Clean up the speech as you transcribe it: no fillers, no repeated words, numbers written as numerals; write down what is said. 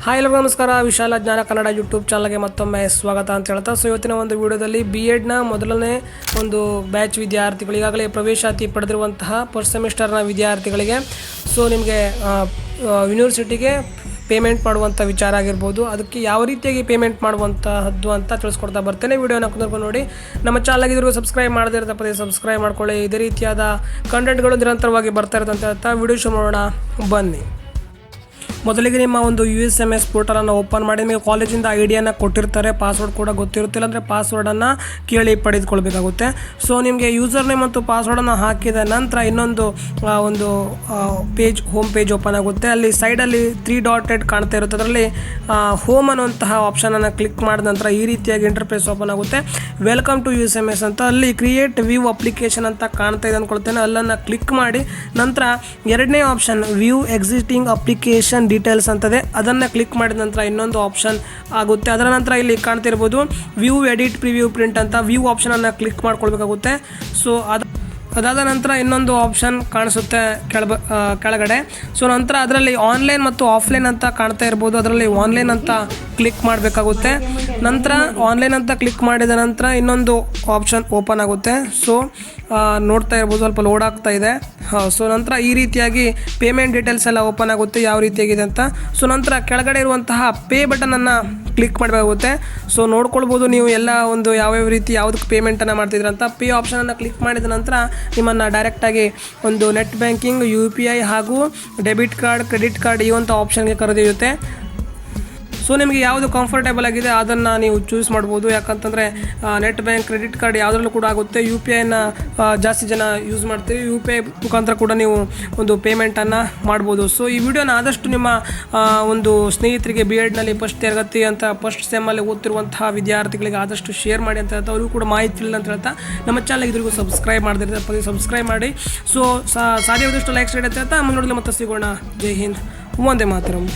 Hi ಎಲ್ಲರಿಗೂ ನಮಸ್ಕಾರ. ವಿಶಾಲ ಜ್ಞಾನ ಕನ್ನಡ ಯೂಟ್ಯೂಬ್ ಚಾನಲ್ಗೆ ಮತ್ತೊಮ್ಮೆ ಸ್ವಾಗತ ಅಂತ ಹೇಳ್ತಾ, ಸೊ ಇವತ್ತಿನ ಒಂದು ವಿಡಿಯೋದಲ್ಲಿ BEdನ ಮೊದಲನೇ ಒಂದು ಬ್ಯಾಚ್ ವಿದ್ಯಾರ್ಥಿಗಳು, ಈಗಾಗಲೇ ಪ್ರವೇಶಾತಿ ಪಡೆದಿರುವಂತಹ ಫಸ್ಟ್ ಸೆಮಿಸ್ಟರ್ನ ವಿದ್ಯಾರ್ಥಿಗಳಿಗೆ ಸೊ ನಿಮಗೆ ಯೂನಿವರ್ಸಿಟಿಗೆ ಪೇಮೆಂಟ್ ಮಾಡುವಂಥ ವಿಚಾರ ಆಗಿರ್ಬೋದು, ಅದಕ್ಕೆ ಯಾವ ರೀತಿಯಾಗಿ ಪೇಮೆಂಟ್ ಮಾಡುವಂತಹದ್ದು ಅಂತ ತಿಳಿಸ್ಕೊಡ್ತಾ ಬರ್ತೇನೆ. ವಿಡಿಯೋನ ಕುಂದರ್ಕೊಂಡು ನೋಡಿ. ನಮ್ಮ ಚಾನಲ್ಗೆ ಇದ್ರಿಗೂ ಸಬ್ಸ್ಕ್ರೈಬ್ ಮಾಡದೇ ಇರತಪ್ಪದೇ ಸಬ್ಸ್ಕ್ರೈಬ್ ಮಾಡ್ಕೊಳ್ಳಿ. ಇದೇ ರೀತಿಯಾದ ಕಂಟೆಂಟ್ಗಳು ನಿರಂತರವಾಗಿ ಬರ್ತಾ ಇರುತ್ತೆ ಅಂತ ಹೇಳ್ತಾ ವಿಡಿಯೋ ಶುರು ಮಾಡೋಣ ಬನ್ನಿ. ಮೊದಲಿಗೆ ನಿಮ್ಮ ಒಂದು USMS ಪೋರ್ಟಲನ್ನು ಓಪನ್ ಮಾಡಿ ನಿಮಗೆ ಕಾಲೇಜಿಂದ ಐಡಿಯನ್ನು ಕೊಟ್ಟಿರ್ತಾರೆ, ಪಾಸ್ವರ್ಡ್ ಕೂಡ ಗೊತ್ತಿರುತ್ತಿಲ್ಲ ಅಂದರೆ ಪಾಸ್ವರ್ಡನ್ನು ಕೇಳಿ ಪಡೆದುಕೊಳ್ಬೇಕಾಗುತ್ತೆ. ಸೊ ನಿಮಗೆ ಯೂಸರ್ ನೇಮ್ ಮತ್ತು ಪಾಸ್ವರ್ಡನ್ನು ಹಾಕಿದ ನಂತರ ಇನ್ನೊಂದು ಹೋಮ್ ಪೇಜ್ ಓಪನ್ ಆಗುತ್ತೆ. ಅಲ್ಲಿ ಸೈಡಲ್ಲಿ 3 ಡಾಟೆಡ್ ಕಾಣ್ತಾ ಇರುತ್ತೆ, ಅದರಲ್ಲಿ ಹೋಮ್ ಅನ್ನುವಂತಹ ಆಪ್ಷನನ್ನು ಕ್ಲಿಕ್ ಮಾಡಿದ ನಂತರ ಈ ರೀತಿಯಾಗಿ ಇಂಟರ್ಫೇಸ್ ಓಪನ್ ಆಗುತ್ತೆ. ವೆಲ್ಕಮ್ ಟು USMS ಅಂತ ಅಲ್ಲಿ ಕ್ರಿಯೇಟ್ ವ್ಯೂ ಅಪ್ಲಿಕೇಶನ್ ಅಂತ ಕಾಣ್ತಾ ಇದೆ ಅಂದ್ಕೊಳ್ತೇನೆ. ಅಲ್ಲನ್ನು ಕ್ಲಿಕ್ ಮಾಡಿ ನಂತರ ಎರಡನೇ option view existing application details ಅಂತದೆ, ಅದನ್ನು ಕ್ಲಿಕ್ ಮಾಡಿದ ನಂತರ ಇನ್ನೊಂದು ಆಪ್ಷನ್ ಆಗುತ್ತೆ. ಅದರ ನಂತರ ಇಲ್ಲಿ ಕಾಣ್ತಿರ್ಬೋದು ವ್ಯೂ ಎಡಿಟ್ ಪ್ರಿವ್ಯೂ ಪ್ರಿಂಟ್ ಅಂತ ವ್ಯೂ ಆಪ್ಷನನ್ನು ಕ್ಲಿಕ್ ಮಾಡ್ಕೊಳ್ಬೇಕಾಗುತ್ತೆ. ಸೊ ಅದಾದ ನಂತರ ಇನ್ನೊಂದು ಆಪ್ಷನ್ ಕಾಣಿಸುತ್ತೆ ಕೆಳಗಡೆ. ಸೊ ನಂತರ ಅದರಲ್ಲಿ ಆನ್ಲೈನ್ ಮತ್ತು ಆಫ್ಲೈನ್ ಅಂತ ಕಾಣ್ತಾ ಇರ್ಬೋದು, ಅದರಲ್ಲಿ ಆನ್ಲೈನ್ ಅಂತ ಕ್ಲಿಕ್ ಮಾಡಬೇಕಾಗುತ್ತೆ. ನಂತರ ಆನ್ಲೈನ್ ಅಂತ ಕ್ಲಿಕ್ ಮಾಡಿದ ನಂತರ ಇನ್ನೊಂದು ಆಪ್ಷನ್ ಓಪನ್ ಆಗುತ್ತೆ. ಸೊ ನೋಡ್ತಾ ಇರ್ಬೋದು, ಸ್ವಲ್ಪ ಲೋಡ್ ಆಗ್ತಾ ಇದೆ. ಸೊ ನಂತರ ಈ ರೀತಿಯಾಗಿ ಪೇಮೆಂಟ್ ಡೀಟೇಲ್ಸ್ ಎಲ್ಲ ಓಪನ್ ಆಗುತ್ತೆ ಯಾವ ರೀತಿಯಾಗಿದೆ ಅಂತ. ಸೊ ನಂತರ ಕೆಳಗಡೆ ಇರುವಂತಹ ಪೇ ಬಟನನ್ನು ಕ್ಲಿಕ್ ಮಾಡಬೇಕಾಗುತ್ತೆ. ಸೊ ನೋಡ್ಕೊಳ್ಬೋದು ನೀವು ಎಲ್ಲ ಒಂದು ಯಾವ್ಯಾವ ರೀತಿ ಯಾವುದಕ್ಕೆ ಪೇಮೆಂಟನ್ನು ಮಾಡ್ತಿದ್ರು ಅಂತ. ಪೇ ಆಪ್ಷನನ್ನು ಕ್ಲಿಕ್ ಮಾಡಿದ ನಂತರ ನಿಮ್ಮನ್ನು ಡೈರೆಕ್ಟಾಗಿ ಒಂದು ನೆಟ್ ಬ್ಯಾಂಕಿಂಗ್, UPI ಹಾಗೂ ಡೆಬಿಟ್ ಕಾರ್ಡ್, ಕ್ರೆಡಿಟ್ ಕಾರ್ಡ್ ಈ ಒಂದು ಆಪ್ಷನ್ಗೆ ಕರೆದೊಯ್ಯುತ್ತೆ. ಸೊ ನಿಮಗೆ ಯಾವುದು ಕಂಫರ್ಟೇಬಲ್ ಆಗಿದೆ ಅದನ್ನು ನೀವು ಚೂಸ್ ಮಾಡ್ಬೋದು. ಯಾಕಂತಂದರೆ ನೆಟ್ ಬ್ಯಾಂಕ್, ಕ್ರೆಡಿಟ್ ಕಾರ್ಡ್ ಯಾವುದ್ರಲ್ಲೂ ಕೂಡ ಆಗುತ್ತೆ. UPIನ ಜಾಸ್ತಿ ಜನ ಯೂಸ್ ಮಾಡ್ತೀವಿ. UPI ಮುಖಾಂತರ ಕೂಡ ನೀವು ಒಂದು ಪೇಮೆಂಟನ್ನು ಮಾಡ್ಬೋದು. ಸೊ ಈ ವಿಡಿಯೋನ ಆದಷ್ಟು ನಿಮ್ಮ ಒಂದು ಸ್ನೇಹಿತರಿಗೆ BEdನಲ್ಲಿ ಫಸ್ಟ್ ತರಗತಿ ಅಂತ ಫಸ್ಟ್ ಸೆಮ್ಮಲ್ಲಿ ಓದ್ತಿರುವಂತಹ ವಿದ್ಯಾರ್ಥಿಗಳಿಗೆ ಆದಷ್ಟು ಶೇರ್ ಮಾಡಿ ಅಂತ ಹೇಳ್ತಾ, ಅವ್ರಿಗೂ ಕೂಡ ಮಾಹಿತಿ ಇಲ್ಲ ಅಂತ ಹೇಳ್ತಾ ನಮ್ಮ ಚಾನಲ್ಗೆ ಇದ್ರಿಗೂ ಸಬ್ಸ್ಕ್ರೈಬ್ ಮಾಡಿದ್ರೆ ಸಬ್ಸ್ಕ್ರೈಬ್ ಮಾಡಿ. ಸೊ ಸಾಧ್ಯವಾದಷ್ಟು ಲೈಕ್ಸ್ ಅಂತ ಹೇಳ್ತಾ ಮುಂದೆ ಮತ್ತೆ ಸಿಗೋಣ. ಜೈ ಹಿಂದ್, ವಂದೇ ಮಾತರಂ.